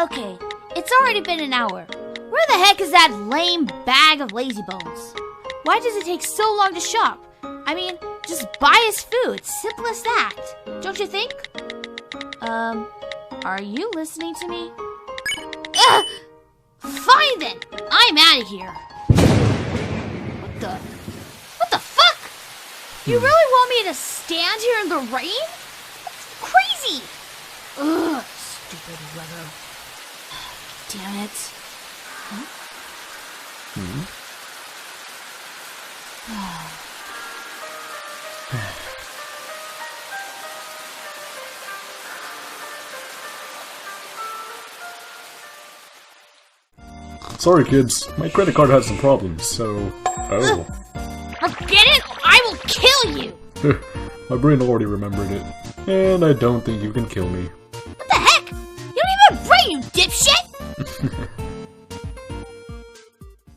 Okay, it's already been an hour. Where the heck is that lame bag of lazy bones? Why does it take so long to shop? I mean, just buy his food. Simple as that. Don't you think? Are you listening to me? Ugh! Fine then! I'm out of here. What the fuck? You really want me to stand here in the rain? That's crazy! Ugh, stupid weather. Damn it. Huh? Sorry kids, my credit card has some problems, so... Oh. Forget it or I will kill you! My brain already remembered it, and I don't think you can kill me.